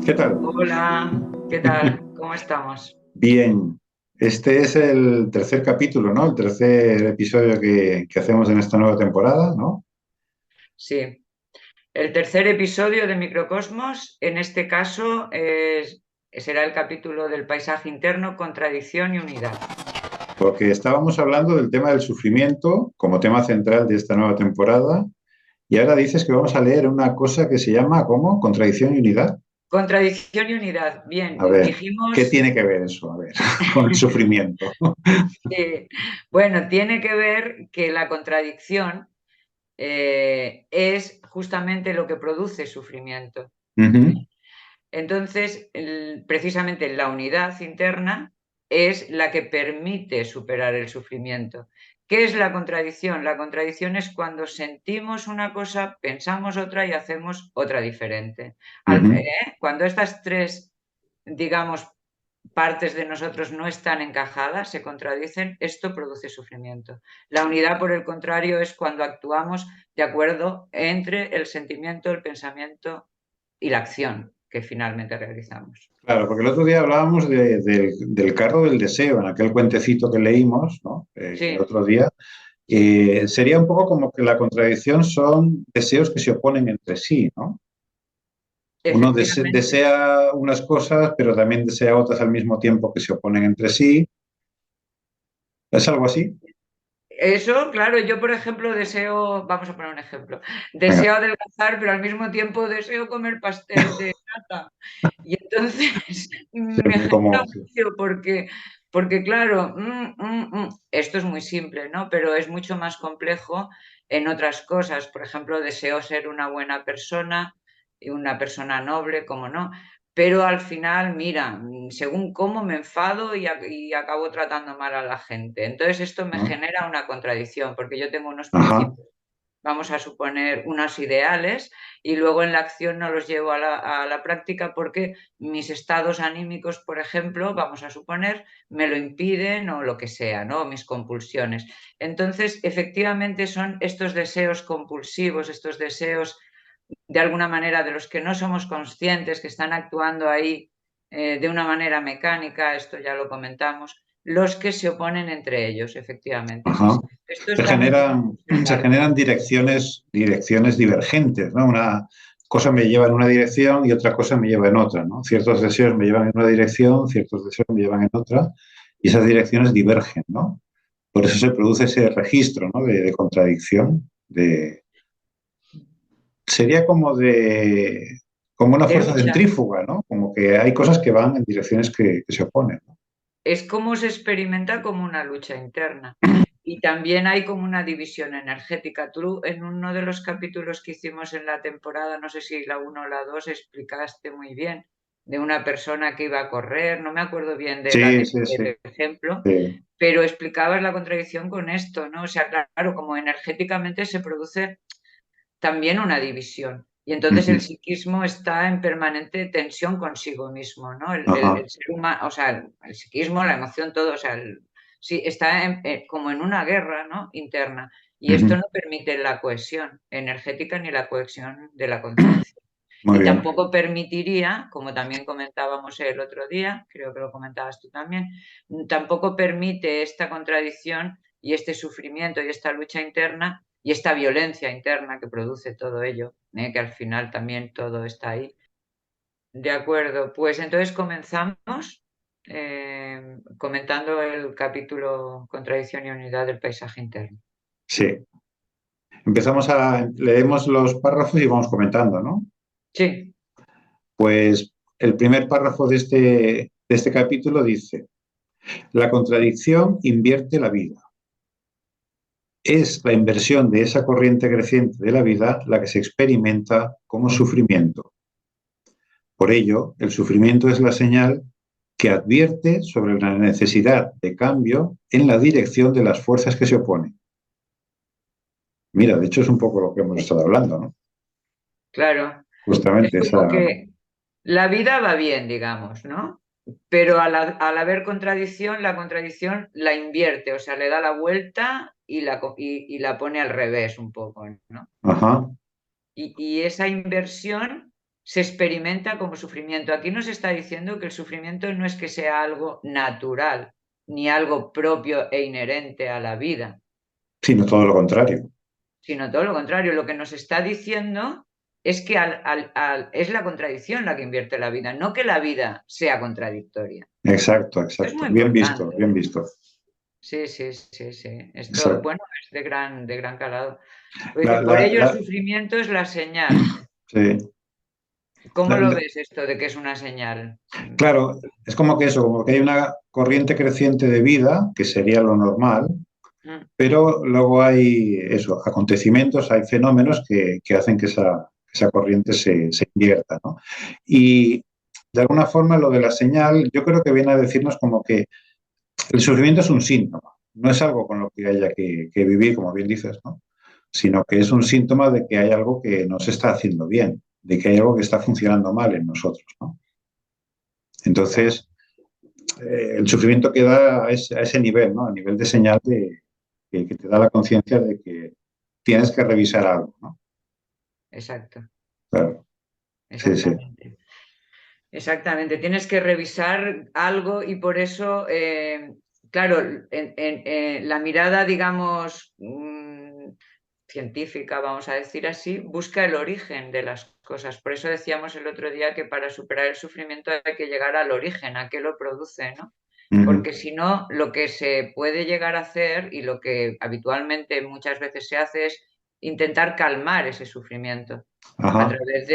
¿Qué tal? Hola, ¿qué tal? ¿Cómo estamos? Bien, este es el tercer capítulo, ¿no? El tercer episodio que hacemos en esta nueva temporada, ¿no? Sí, el tercer episodio de Microcosmos, en este caso, será el capítulo del paisaje interno, contradicción y unidad. Porque estábamos hablando del tema del sufrimiento como tema central de esta nueva temporada y ahora dices que vamos a leer una cosa que se llama, ¿cómo? Contradicción y unidad. Contradicción y unidad. Bien, A ver, ¿qué dijimos, tiene que ver eso? A ver, con el sufrimiento. bueno, tiene que ver que la contradicción es justamente lo que produce sufrimiento. Ujú, Entonces, precisamente la unidad interna es la que permite superar el sufrimiento. ¿Qué es la contradicción? La contradicción es cuando sentimos una cosa, pensamos otra y hacemos otra diferente. ujú. Cuando estas tres, digamos, partes de nosotros no están encajadas, se contradicen, esto produce sufrimiento. La unidad, por el contrario, es cuando actuamos de acuerdo entre el sentimiento, el pensamiento y la acción que finalmente realizamos. Claro, porque el otro día hablábamos del carro del deseo, en aquel cuentecito que leímos, ¿no? El Sí, otro día. Sería un poco como que la contradicción son deseos que se oponen entre sí, ¿no? Uno efectivamente. desea unas cosas, pero también desea otras al mismo tiempo que se oponen entre sí. ¿Es algo así? Eso, claro, yo por ejemplo deseo, vamos a poner un ejemplo, Venga, deseo adelgazar, pero al mismo tiempo deseo comer pastel de nata. Y entonces sí, me genera como, odio porque claro, esto es muy simple, ¿no? Pero es mucho más complejo en otras cosas. Por ejemplo, deseo ser una buena persona y una persona noble, como no, pero al final, mira, según cómo me enfado y acabo tratando mal a la gente. Entonces esto me ¿no? genera una contradicción, porque yo tengo unos Ajá, principios, vamos a suponer, unos ideales, y luego en la acción no los llevo a la práctica porque mis estados anímicos, por ejemplo, vamos a suponer, me lo impiden o lo que sea, ¿no? Mis compulsiones. Entonces, efectivamente, son estos deseos compulsivos, estos deseos de alguna manera de los que no somos conscientes, que están actuando ahí de una manera mecánica, esto ya lo comentamos, los que se oponen entre ellos, efectivamente, sí, ajá. sí. Esto Se está mucho más generan, se observado. generan direcciones divergentes, ¿no? Una cosa me lleva en una dirección y otra cosa me lleva en otra, ¿no? Ciertos deseos me llevan en una dirección, ciertos deseos me llevan en otra, y esas direcciones divergen, ¿no? Por eso se produce ese registro, ¿no? De contradicción, sería como una De fuerza lucha. centrífuga, ¿no? Como que hay cosas que van en direcciones que se oponen, ¿no? Es como se experimenta como una lucha interna. Y también hay como una división energética. Tú en uno de los capítulos que hicimos en la temporada, no sé si la uno o la 2, explicaste muy bien de una persona que iba a correr, no me acuerdo bien Sí, sí, sí, del ejemplo, sí. pero explicabas la contradicción con esto, ¿no? O sea, claro, como energéticamente se produce también una división. Y entonces el Ujú. psiquismo está en permanente tensión consigo mismo, ¿no? Ajá. El ser humano, o sea, el psiquismo, la emoción, todo, o sea, sí, está como en una guerra, ¿no? Interna. Y esto Ujú. no permite la cohesión energética ni la cohesión de la conciencia. Muy Y bien. tampoco permitiría, como también comentábamos el otro día, creo que lo comentabas tú también, tampoco permite esta contradicción y este sufrimiento y esta lucha interna y esta violencia interna que produce todo ello, que al final también todo está ahí. De acuerdo, pues entonces comenzamos comentando el capítulo Contradicción y unidad del paisaje interno. Sí. Leemos los párrafos y vamos comentando, ¿no? Sí, Pues el primer párrafo de este capítulo dice, la contradicción invierte la vida. Es la inversión de esa corriente creciente de la vida la que se experimenta como sufrimiento. Por ello, el sufrimiento es la señal que advierte sobre la necesidad de cambio en la dirección de las fuerzas que se oponen. Mira, de hecho es un poco lo que hemos estado hablando, ¿no? claro. Es Justamente como esa... que la vida va bien, digamos, ¿no? Pero al haber contradicción, la contradicción la invierte, o sea, le da la vuelta y la pone al revés un poco, ¿no? Ajá. Y esa inversión se experimenta como sufrimiento. Aquí nos está diciendo que el sufrimiento no es que sea algo natural, ni algo propio e inherente a la vida, sino todo lo contrario. sino todo lo contrario. Lo que nos está diciendo es que es la contradicción la que invierte la vida, no que la vida sea contradictoria. Exacto, Es exacto. muy Bien visto, importante. bien visto. Sí, sí, sí, sí. Esto, Exacto. bueno, es de gran calado. Pues dice, La, por la, ello el la, sufrimiento es la señal. sí. ¿Cómo La- lo la- ves esto de que es una señal? claro, es como que eso, como que hay una corriente creciente de vida, que sería lo normal, Mm, pero luego hay eso, acontecimientos, hay fenómenos que hacen que esa corriente se invierta, ¿no? Y de alguna forma lo de la señal, yo creo que viene a decirnos como que el sufrimiento es un síntoma, no es algo con lo que haya que vivir, como bien dices, ¿no? Sino que es un síntoma de que hay algo que no se está haciendo bien, de que hay algo que está funcionando mal en nosotros, ¿no? Entonces, el sufrimiento queda a ese nivel, ¿no? A nivel de señal que te da la conciencia de que tienes que revisar algo, ¿no? exacto, Claro, sí, sí. exactamente. Exactamente, tienes que revisar algo y por eso, claro, la mirada, digamos, científica, vamos a decir así, busca el origen de las cosas. Por eso decíamos el otro día que para superar el sufrimiento hay que llegar al origen, a qué lo produce, ¿no? Uh -huh. Porque si no, lo que se puede llegar a hacer y lo que habitualmente muchas veces se hace es intentar calmar ese sufrimiento a Ajá. través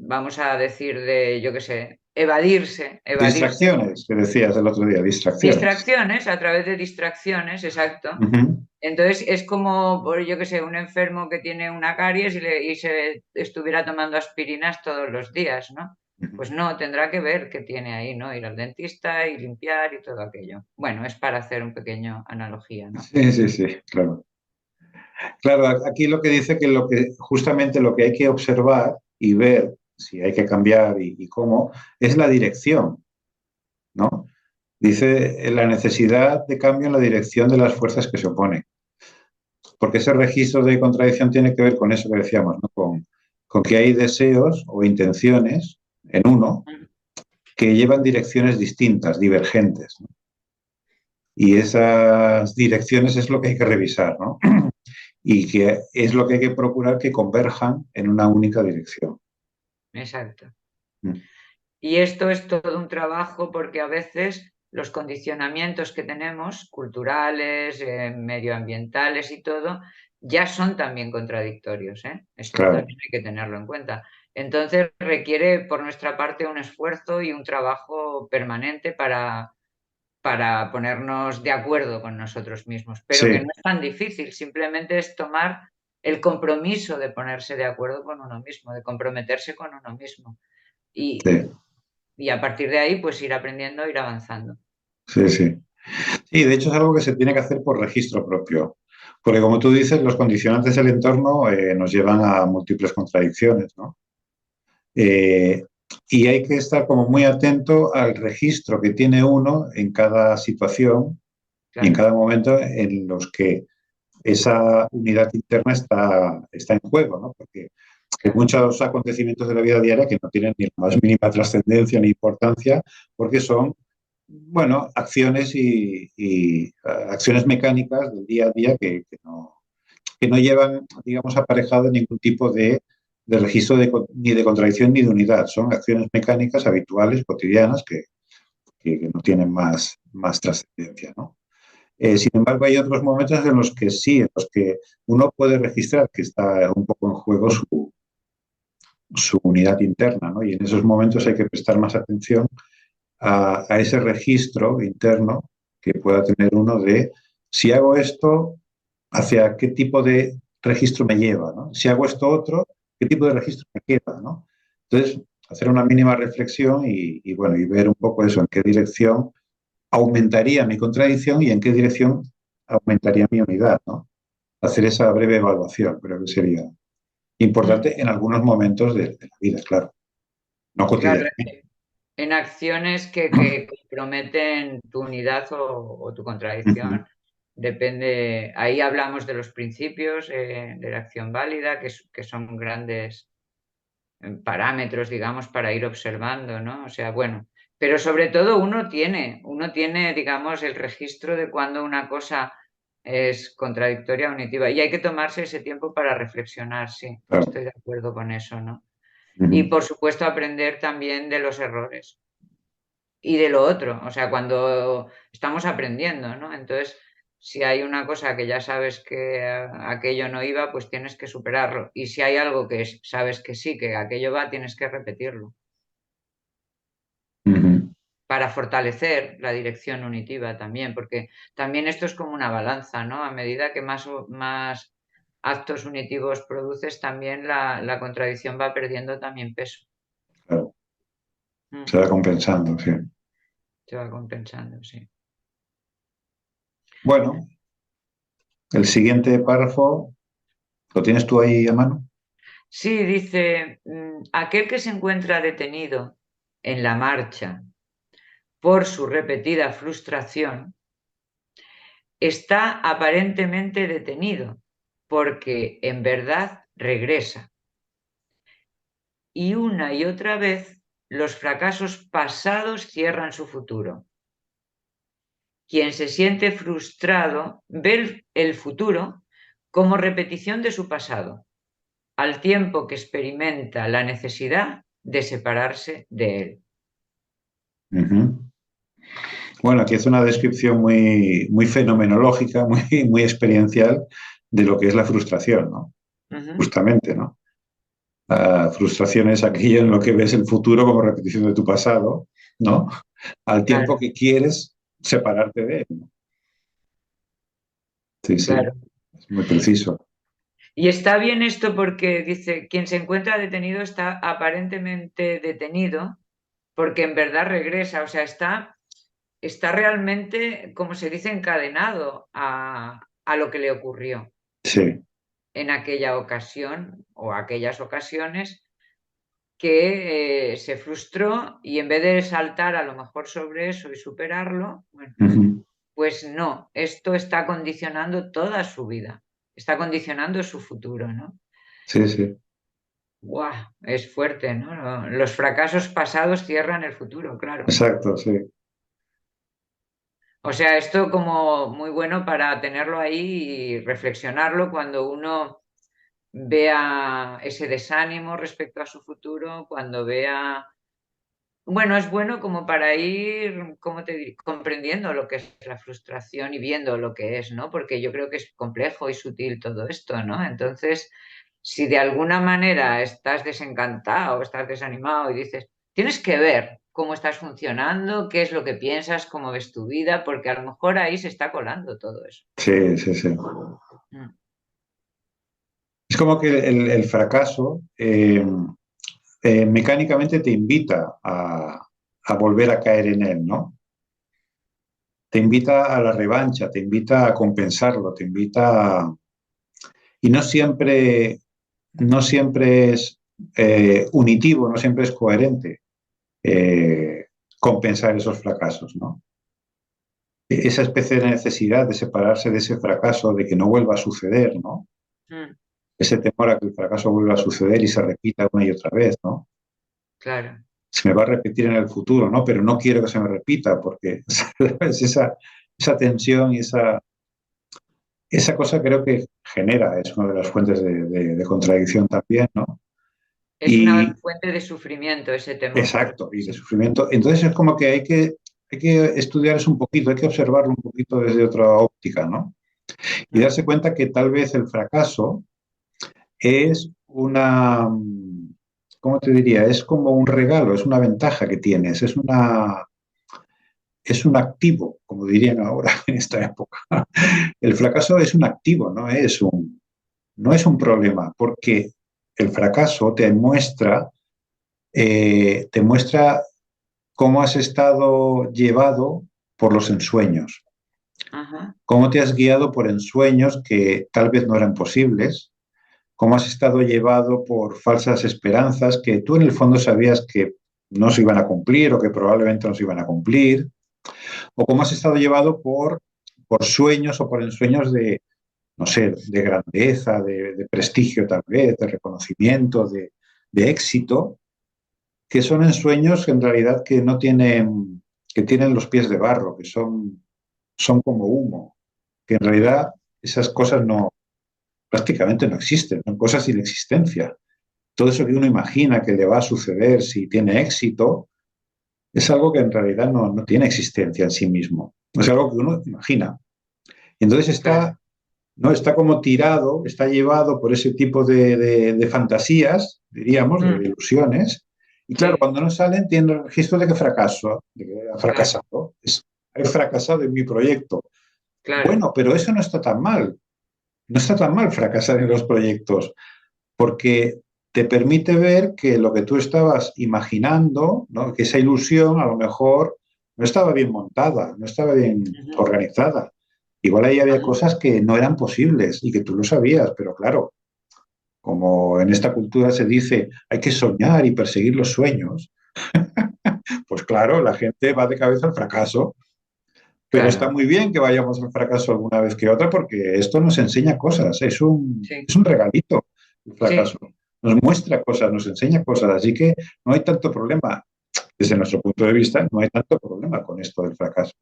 vamos a decir, yo qué sé, evadirse. Distracciones, que decías el otro día, distracciones. Distracciones, a través de distracciones, exacto. Uh -huh. Entonces es como, yo qué sé, un enfermo que tiene una caries y se estuviera tomando aspirinas todos los días, ¿no? Uh -huh. Pues no, tendrá que ver qué tiene ahí, ¿no? Ir al dentista y limpiar y todo aquello. Bueno, es para hacer un pequeño analogía, ¿no? Sí, sí, sí, claro. Claro, aquí lo que dice que justamente lo que hay que observar y ver si hay que cambiar y cómo es la dirección, ¿no? Dice la necesidad de cambio en la dirección de las fuerzas que se oponen. Porque ese registro de contradicción tiene que ver con eso que decíamos, ¿no? Con que hay deseos o intenciones en uno que llevan direcciones distintas, divergentes, ¿no? Y esas direcciones es lo que hay que revisar, ¿no? Y que es lo que hay que procurar que converjan en una única dirección. Exacto. Mm. Y esto es todo un trabajo porque a veces los condicionamientos que tenemos, culturales, medioambientales y todo, ya son también contradictorios, ¿eh? Esto Claro, también hay que tenerlo en cuenta. Entonces requiere por nuestra parte un esfuerzo y un trabajo permanente para ponernos de acuerdo con nosotros mismos, pero que sí, no es tan difícil, simplemente es tomar el compromiso de ponerse de acuerdo con uno mismo, de comprometerse con uno mismo. Y, sí, y a partir de ahí, pues ir aprendiendo, ir avanzando. sí, sí. Sí, de hecho es algo que se tiene que hacer por registro propio, porque como tú dices, los condicionantes del entorno nos llevan a múltiples contradicciones, ¿no? Eh, y hay que estar como muy atento al registro que tiene uno en cada situación y en Claro, cada momento en los que esa unidad interna está en juego, ¿no? Porque hay claro. muchos acontecimientos de la vida diaria que no tienen ni la más mínima trascendencia ni importancia porque son, bueno, acciones y acciones mecánicas del día a día que no llevan, digamos, aparejado ningún tipo de registro ni de contradicción ni de unidad. Son acciones mecánicas habituales, cotidianas, que no tienen más trascendencia, ¿no? Sin embargo, hay otros momentos en los que sí, en los que uno puede registrar que está un poco en juego su unidad interna, ¿no? Y en esos momentos hay que prestar más atención a ese registro interno que pueda tener uno de si hago esto, hacia qué tipo de registro me lleva, ¿no? Si hago esto otro, qué tipo de registro me queda, ¿no? Entonces, hacer una mínima reflexión bueno, y ver un poco eso, en qué dirección aumentaría mi contradicción y en qué dirección aumentaría mi unidad, ¿no? Hacer esa breve evaluación, creo que sería Mm, importante en algunos momentos de la vida, claro, no claro, cotidianamente. en acciones que comprometen tu unidad o tu contradicción. Depende, ahí hablamos de los principios de la acción válida, que son grandes parámetros, digamos, para ir observando, ¿no? O sea, bueno, pero sobre todo uno tiene, digamos, el registro de cuando una cosa es contradictoria o unitiva y hay que tomarse ese tiempo para reflexionar, sí, Claro. estoy de acuerdo con eso, ¿no? Y Ujú. por supuesto aprender también de los errores y de lo otro, o sea, cuando estamos aprendiendo, ¿no? Entonces, si hay una cosa que ya sabes que aquello no iba, pues tienes que superarlo. Y si hay algo que sabes que sí, que aquello va, tienes que repetirlo Ujú. para fortalecer la dirección unitiva también, porque también esto es como una balanza, ¿no? A medida que más actos unitivos produces, también la contradicción va perdiendo también peso. Claro. Mm, Se va compensando, sí. Se va compensando, sí. Bueno, el siguiente párrafo, ¿lo tienes tú ahí a mano? Sí, dice, aquel que se encuentra detenido en la marcha por su repetida frustración está aparentemente detenido porque en verdad regresa y una y otra vez los fracasos pasados cierran su futuro. Quien se siente frustrado ve el futuro como repetición de su pasado, al tiempo que experimenta la necesidad de separarse de él. Ujú. Bueno, aquí hace una descripción muy, muy fenomenológica, muy, muy experiencial de lo que es la frustración, ¿no? Ujú, Justamente, ¿no? La frustración es aquello en lo que ves el futuro como repetición de tu pasado, ¿no? Al tiempo claro, que quieres separarte de él, ¿no? Sí, sí, claro. es muy preciso. Y está bien esto porque dice, quien se encuentra detenido está aparentemente detenido porque en verdad regresa, o sea, está realmente, como se dice, encadenado a lo que le ocurrió Sí. en aquella ocasión o aquellas ocasiones que se frustró y en vez de saltar a lo mejor sobre eso y superarlo, bueno, Ujú. pues no, esto está condicionando toda su vida, está condicionando su futuro, ¿no? Sí, sí, ¡Guau! Es fuerte, ¿no? Los fracasos pasados cierran el futuro, claro. exacto, sí. O sea, esto como muy bueno para tenerlo ahí y reflexionarlo cuando uno vea ese desánimo respecto a su futuro, cuando vea. Bueno, es bueno como para ir, ¿cómo te diré? Comprendiendo lo que es la frustración y viendo lo que es, ¿no? Porque yo creo que es complejo y sutil todo esto, ¿no? Entonces, si de alguna manera estás desencantado, estás desanimado y dices, tienes que ver cómo estás funcionando, qué es lo que piensas, cómo ves tu vida, porque a lo mejor ahí se está colando todo eso. Sí, sí, sí. Mm, Es como que el fracaso mecánicamente te invita a volver a caer en él, ¿no? Te invita a la revancha, te invita a compensarlo, te invita a. Y no siempre es unitivo, no siempre es coherente eh, compensar esos fracasos, ¿no? Esa especie de necesidad de separarse de ese fracaso, de que no vuelva a suceder, ¿no? mm, Ese temor a que el fracaso vuelva a suceder y se repita una y otra vez, ¿no? claro. Se me va a repetir en el futuro, ¿no? Pero no quiero que se me repita porque ¿sabes? Esa tensión y esa cosa creo que genera, es una de las fuentes de contradicción también, ¿no? Es una Y fuente de sufrimiento ese temor. exacto, y de Sí. sufrimiento. Entonces es como que hay que estudiar eso un poquito, hay que observarlo un poquito desde otra óptica, ¿no? Y Mm, darse cuenta que tal vez el fracaso es una, ¿cómo te diría? Es como un regalo, es una ventaja que tienes, es un activo, como dirían ahora en esta época. El fracaso es un activo, no es un problema, porque el fracaso te muestra cómo has estado llevado por los ensueños, ajá. cómo te has guiado por ensueños que tal vez no eran posibles, cómo has estado llevado por falsas esperanzas que tú en el fondo sabías que no se iban a cumplir o que probablemente no se iban a cumplir, o cómo has estado llevado por sueños o por ensueños de, no sé, de grandeza, de prestigio tal vez, de reconocimiento, de éxito, que son ensueños que en realidad que no tienen, que tienen los pies de barro, que son como humo, que en realidad esas cosas no, prácticamente no existen, son cosas sin existencia. Todo eso que uno imagina que le va a suceder si tiene éxito, es algo que en realidad no tiene existencia en sí mismo. Es algo que uno imagina. Y entonces Claro. ¿no? Está como tirado, está llevado por ese tipo de fantasías, diríamos, de Mm, ilusiones. Y claro, sí, cuando no salen, tienen el registro de que fracaso, de que ha claro, fracasado. He fracasado en mi proyecto. claro. Bueno, pero eso no está tan mal. No está tan mal fracasar en los proyectos, porque te permite ver que lo que tú estabas imaginando, ¿no? Que esa ilusión a lo mejor no estaba bien montada, no estaba bien Ujú. organizada. Igual ahí había Ah, cosas que no eran posibles y que tú lo sabías, pero claro, como en esta cultura se dice, hay que soñar y perseguir los sueños, pues claro, la gente va de cabeza al fracaso, pero está claro, muy bien que vayamos al fracaso alguna vez que otra porque esto nos enseña cosas, sí, es un regalito el fracaso, sí. nos muestra cosas, nos enseña cosas, así que no hay tanto problema, desde nuestro punto de vista, no hay tanto problema con esto del fracaso.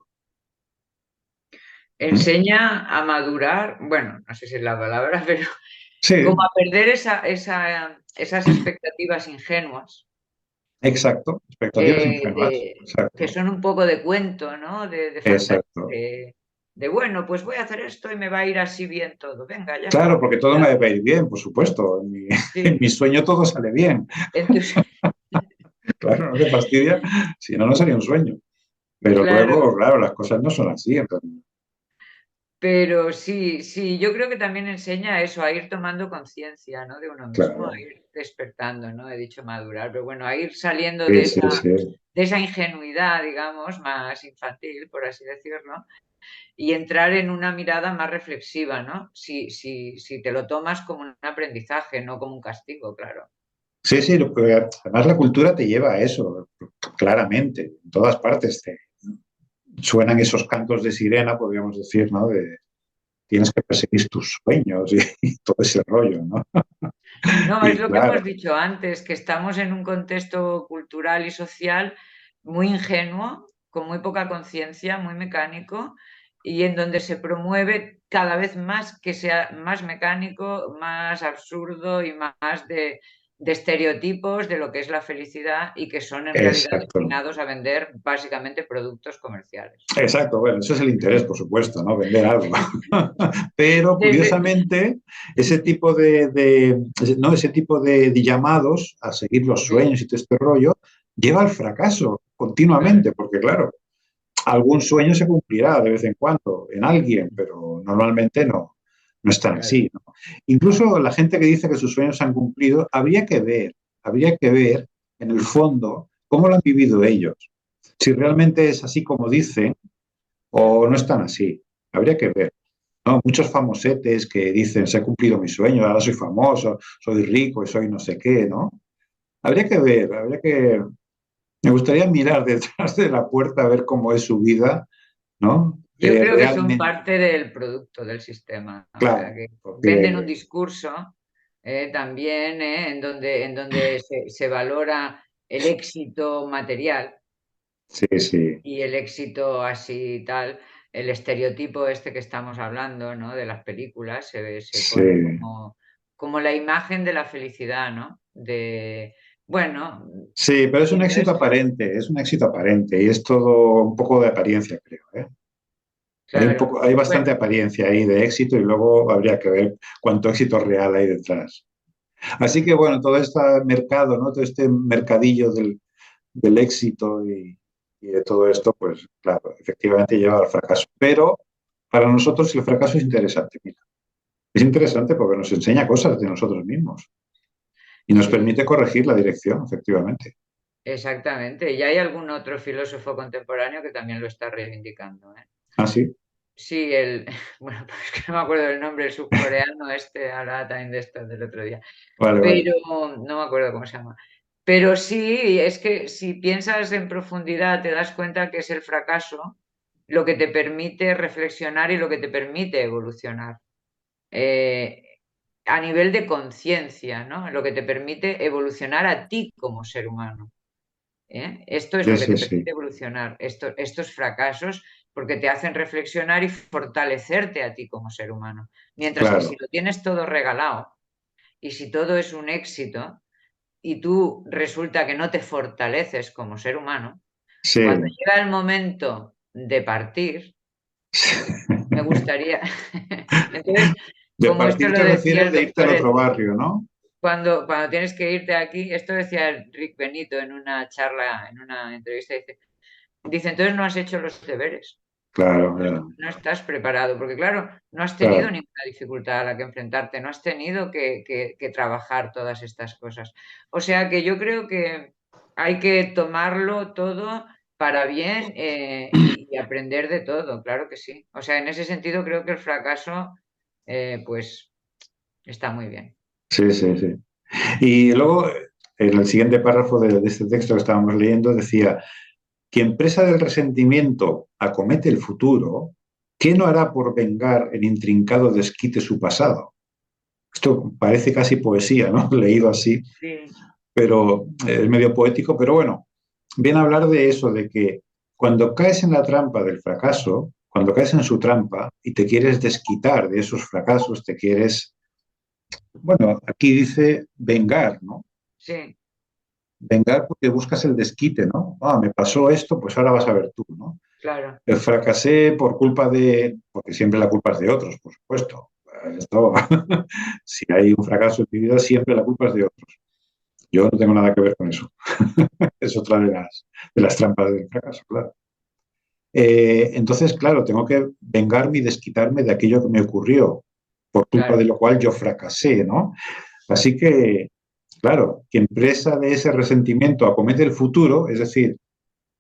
¿Mm? Enseña a madurar, bueno, no sé si es la palabra, pero como Sí, a perder esas expectativas ingenuas, exacto, expectativas ingenuas, que exacto, son un poco de cuento, ¿no? De fantasía, exacto. bueno, pues voy a hacer esto y me va a ir así bien todo. Venga, ya Claro, está. porque todo me va a ir bien, por supuesto. En Sí, mi sueño todo sale bien. entonces, Claro, no te fastidia, si no, no sería un sueño. Pero claro. luego, claro, las cosas no son así. Entonces, Pero sí, sí, yo creo que también enseña eso, a ir tomando conciencia, ¿no? De uno mismo, a claro, ir despertando, ¿no? He dicho madurar, pero bueno, a ir saliendo sí, sí, sí. de esa ingenuidad, digamos, más infantil, por así decirlo, y entrar en una mirada más reflexiva, ¿no? Si te lo tomas como un aprendizaje, no como un castigo, claro. Sí, sí, además la cultura te lleva a eso, claramente. En todas partes te suenan esos cantos de sirena, podríamos decir, ¿no? De tienes que perseguir tus sueños y, y todo ese rollo, ¿no? No, es Y lo que hemos claro, dicho antes, que estamos en un contexto cultural y social muy ingenuo, con muy poca conciencia, muy mecánico, y en donde se promueve cada vez más que sea más mecánico, más absurdo y más de estereotipos de lo que es la felicidad y que son en realidad exacto. destinados a vender básicamente productos comerciales. Exacto, bueno, eso es el interés, por supuesto, ¿no? Vender algo. Pero Desde, curiosamente, ese sí, tipo ¿no? Ese tipo de llamados a seguir los sí, sueños y todo este rollo lleva al fracaso claro, continuamente, porque claro, algún sueño se cumplirá de vez en cuando en alguien, pero normalmente no es tan claro, así, ¿no? Incluso la gente que dice que sus sueños se han cumplido, habría que ver en el fondo cómo lo han vivido ellos. Si realmente es así como dicen, o no están así. Habría que ver. ¿No? Muchos famosetes que dicen, se ha cumplido mi sueño, ahora soy famoso, soy rico y soy no sé qué, ¿no? Habría que ver, habría que... Me gustaría mirar detrás de la puerta a ver cómo es su vida, ¿no? yo creo que son Realmente, parte del producto del sistema, ¿no? O sea, claro, que venden un porque discurso también en donde se valora el éxito material sí, sí, y el éxito así tal, el estereotipo este que estamos hablando, ¿no? De las películas, se sí, pone como, como la imagen de la felicidad, ¿no? De, bueno, sí, pero y entonces, es un éxito aparente y es todo un poco de apariencia, creo, ¿eh? Hay un claro, poco, hay bastante bueno, apariencia ahí de éxito y luego habría que ver cuánto éxito real hay detrás. Así que mm, bueno, todo este mercado, ¿no? Todo este mercadillo del éxito y de todo esto, pues claro, efectivamente lleva al fracaso. Pero para nosotros el fracaso es interesante, mira. Es interesante porque nos enseña cosas de nosotros mismos y nos sí. permite corregir la dirección, efectivamente. Exactamente. Y hay algún otro filósofo contemporáneo que también lo está reivindicando, ¿eh? Ah, sí. Sí, bueno, pues es que no me acuerdo del nombre, el surcoreano este, hablaba también de esto del otro día, Vale, vale. pero no me acuerdo cómo se llama. Pero sí, es que si piensas en profundidad te das cuenta que es el fracaso lo que te permite reflexionar y lo que te permite evolucionar. Eh, a nivel de conciencia, ¿no? Lo que te permite evolucionar a ti como ser humano. Esto es Sí, lo que sí, te sí. permite evolucionar, estos fracasos, porque te hacen reflexionar y fortalecerte a ti como ser humano. Mientras que si Claro. lo tienes todo regalado y si todo es un éxito y tú resulta que no te fortaleces como ser humano, cuando Sí. llega el momento de partir, me gustaría. Entonces, De como esto partir lo te decía refieres el de irte al doctor, otro barrio, ¿no? cuando tienes que irte aquí, esto decía Rick Benito en una charla, en una entrevista, dice, entonces no has hecho los deberes, Claro, claro, no estás preparado, porque claro, no has tenido claro. ninguna dificultad a la que enfrentarte, no has tenido que trabajar todas estas cosas. O sea que yo creo que hay que tomarlo todo para bien y aprender de todo, claro que sí. O sea, en ese sentido creo que el fracaso, pues, está muy bien. Sí, sí, sí. Y luego, en el siguiente párrafo de este texto que estábamos leyendo, decía, quien presa del resentimiento acomete el futuro, ¿qué no hará por vengar en intrincado desquite su pasado? Esto parece casi poesía, ¿no? Leído así, Sí, pero es medio poético, pero bueno, viene a hablar de eso, de que cuando caes en la trampa del fracaso, cuando caes en su trampa y te quieres desquitar de esos fracasos, te quieres, bueno, aquí dice vengar, ¿no? sí, Vengar porque buscas el desquite, ¿no? Ah, me pasó esto, pues ahora vas a ver tú, ¿no? claro, Fracasé por culpa de, porque siempre la culpa es de otros, por supuesto. Esto, si hay un fracaso en mi vida, siempre la culpa es de otros. Yo no tengo nada que ver con eso. Es otra de las trampas del fracaso, claro. Entonces, claro, tengo que vengarme y desquitarme de aquello que me ocurrió, por culpa de claro. lo cual yo fracasé, ¿no? Así que, claro, quien presa de ese resentimiento acomete el futuro, es decir,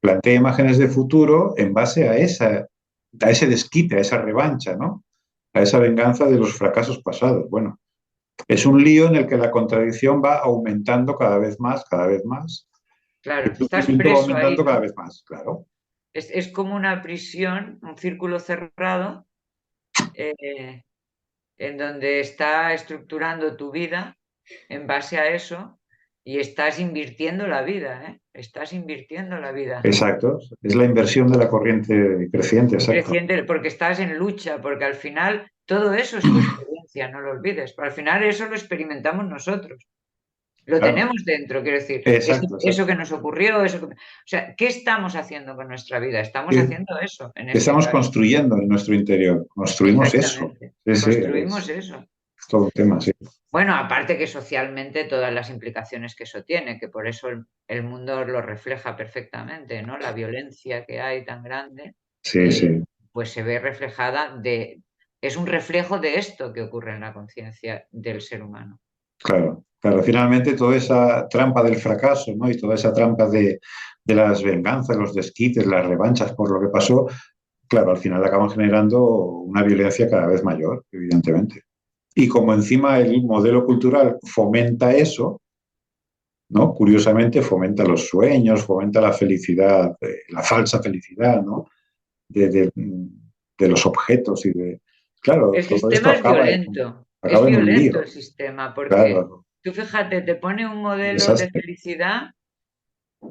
plantea imágenes de futuro en base a ese desquite, a esa revancha, ¿no? A esa venganza de los fracasos pasados. Bueno, es un lío en el que la contradicción va aumentando cada vez más. Claro, El estás sufrimiento va preso ahí, aumentando cada ¿no? vez más, claro. Es como una prisión, un círculo cerrado, eh, en donde está estructurando tu vida en base a eso y estás invirtiendo la vida, ¿eh? Estás invirtiendo la vida. Exacto. Es la inversión de la corriente creciente, exacto. Creciente, porque estás en lucha, porque al final todo eso es tu experiencia, no lo olvides. Al final eso lo experimentamos nosotros. Lo Claro. tenemos dentro, quiero decir, Exacto, eso exacto. que nos ocurrió, o sea, ¿qué estamos haciendo con nuestra vida? Estamos ¿Qué, haciendo eso, en qué este estamos caso. construyendo en nuestro interior? Construimos eso. Exactamente. Sí, sí, Construimos eso. es todo un tema, sí. Bueno, aparte que socialmente todas las implicaciones que eso tiene, que por eso el mundo lo refleja perfectamente, ¿no? La violencia que hay tan grande, Sí, eh, sí. pues se ve reflejada es un reflejo de esto que ocurre en la conciencia del ser humano. Claro, claro, finalmente toda esa trampa del fracaso, ¿no? Y toda esa trampa de las venganzas, los desquites, las revanchas por lo que pasó, claro, al final acaban generando una violencia cada vez mayor, evidentemente. Y como encima el modelo cultural fomenta eso, ¿no? Curiosamente fomenta los sueños, fomenta la felicidad, la falsa felicidad, ¿no? De los objetos y de... Claro, El todo esto sistema es acaba en un violento el lío, sistema, porque claro, tú fíjate, te pone un un modelo de desastre. felicidad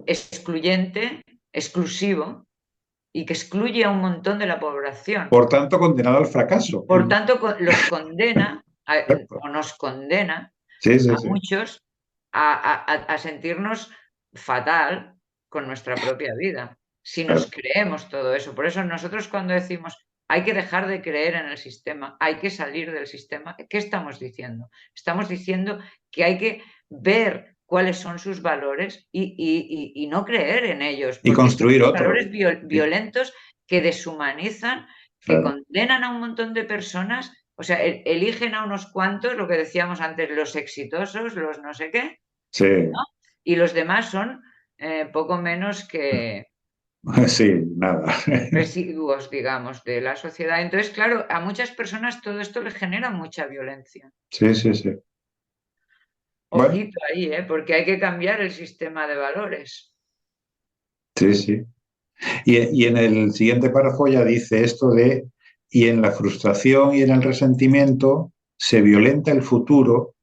excluyente, exclusivo, y que excluye a un montón de la población. Por tanto, condenado al fracaso. Por tanto, los condena Exacto. o nos condena Sí, a sí, sí. muchos a sentirnos fatal con nuestra propia vida, si nos Claro. creemos todo eso. Por eso nosotros cuando decimos hay que dejar de creer en el sistema, hay que salir del sistema, ¿qué estamos diciendo? Estamos diciendo que hay que ver cuáles son sus valores y no creer en ellos, Y porque estos construir son otro. valores Sí, violentos que deshumanizan, que claro. condenan a un montón de personas, o sea, eligen a unos cuantos, lo que decíamos antes, los exitosos, los no sé qué, Sí, ¿no? Y los demás son poco menos que sí, nada. residuos, digamos, de la sociedad. Entonces, claro, a muchas personas todo esto les genera mucha violencia. Sí, sí, sí. Bueno, Ojito ahí, porque hay que cambiar el sistema de valores. sí, sí. Y en el siguiente párrafo ya dice esto de, y en la frustración y en el resentimiento, se violenta el futuro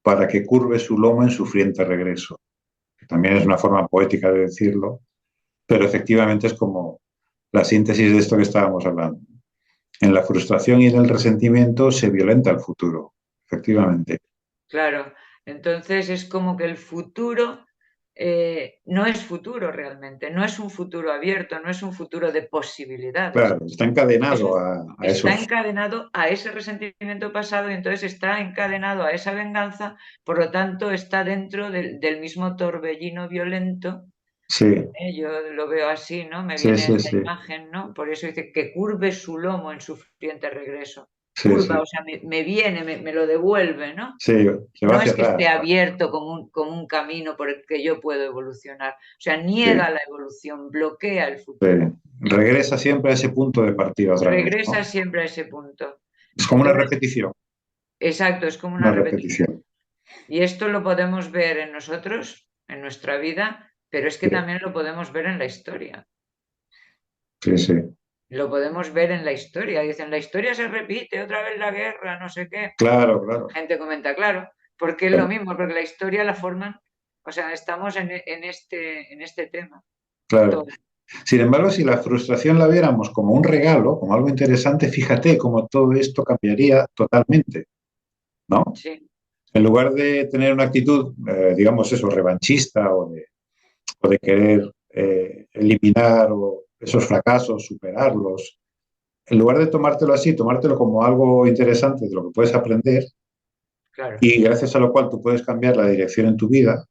para que curve su lomo en sufriente regreso. También es una forma poética de decirlo, pero efectivamente es como la síntesis de esto que estábamos hablando. En la frustración y en el resentimiento se violenta el futuro, efectivamente. Claro, entonces es como que el futuro no es futuro realmente, no es un futuro abierto, no es un futuro de posibilidades. Claro, está encadenado Eso a está esos. encadenado a ese resentimiento pasado y entonces está encadenado a esa venganza, por lo tanto está dentro del mismo torbellino violento. Sí, Yo lo veo así, ¿no? Me sí, viene sí, esa sí, imagen, ¿no? Por eso dice que curve su lomo en sufriente regreso. sí, Curva, sí, o sea, me viene, me lo devuelve, ¿no? sí, se va No hacia es que esté atrás. abierto como un camino por el que yo puedo evolucionar. O sea, Sí, niega la evolución, bloquea el sí. futuro. Regresa siempre a ese punto de partida otra vez, Regresa ¿no? siempre a ese punto. Es como una Entonces, repetición, exacto, es como una una repetición. repetición. Y esto lo podemos ver en nosotros, en nuestra vida, pero es que Sí, también lo podemos ver en la historia. sí, sí. Lo podemos ver en la historia. Dicen, la historia se repite, otra vez la guerra, no sé qué. Claro, claro, Gente comenta, claro, porque es lo claro, mismo, porque la historia la forman, o sea, estamos en este tema. claro. Todo. Sin embargo, si la frustración la viéramos como un regalo, como algo interesante, fíjate cómo todo esto cambiaría totalmente, ¿no? Sí, En lugar de tener una actitud, digamos eso, revanchista o de querer eliminar esos fracasos, superarlos, en lugar de tomártelo así, tomártelo como algo interesante de lo que puedes aprender claro. y gracias a lo cual tú puedes cambiar la dirección en tu vida,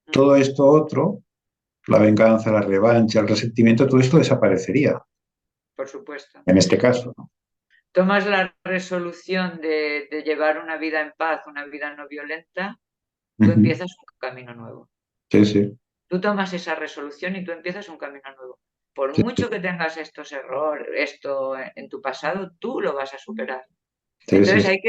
Mm, todo esto otro, la venganza, la revancha, el resentimiento, todo esto desaparecería, por supuesto. en este caso, ¿no? Tomas la resolución de llevar una vida en paz, una vida no violenta, tú Ujú. empiezas un camino nuevo. Sí, sí, Tú tomas esa resolución y tú empiezas un camino nuevo. Por sí, mucho que tengas estos errores, esto en tu pasado, tú lo vas a superar. sí, sí, Entonces sí,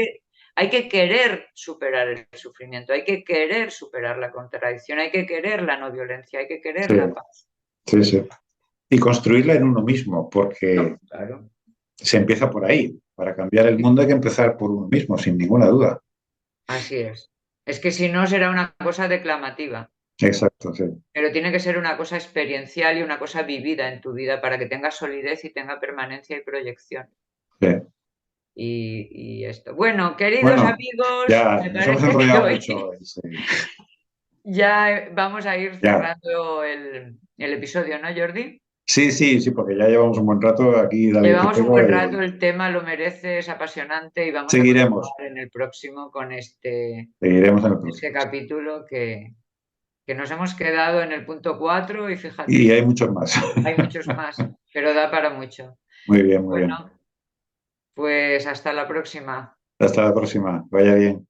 hay que querer superar el sufrimiento, hay que querer superar la contradicción, hay que querer la no violencia, hay que querer sí, la paz. sí, sí. Y construirla en uno mismo, porque Claro. se empieza por ahí. Para cambiar el mundo hay que empezar por uno mismo, sin ninguna duda. Así es. Es que si no será una cosa declamativa, Exacto, sí. pero tiene que ser una cosa experiencial y una cosa vivida en tu vida para que tenga solidez y tenga permanencia y proyección. Sí. Y esto. Bueno, queridos Bueno, amigos, ya me nos hemos parece que enrollado hoy mucho hoy, sí. ya vamos a ir Ya. cerrando el episodio, ¿no, Jordi? Sí, sí, sí, porque ya llevamos un buen rato aquí, David y Llevamos un pego, buen y rato, el tema lo merece, es apasionante y vamos a seguiremos, continuar en el próximo con seguiremos en el este próximo. Sí. capítulo que nos hemos quedado en el punto 4 y Y fíjate, hay muchos más. hay muchos más, pero da para mucho. Muy bien, muy bien. Bueno, pues hasta la próxima. Hasta la próxima. Vaya bien.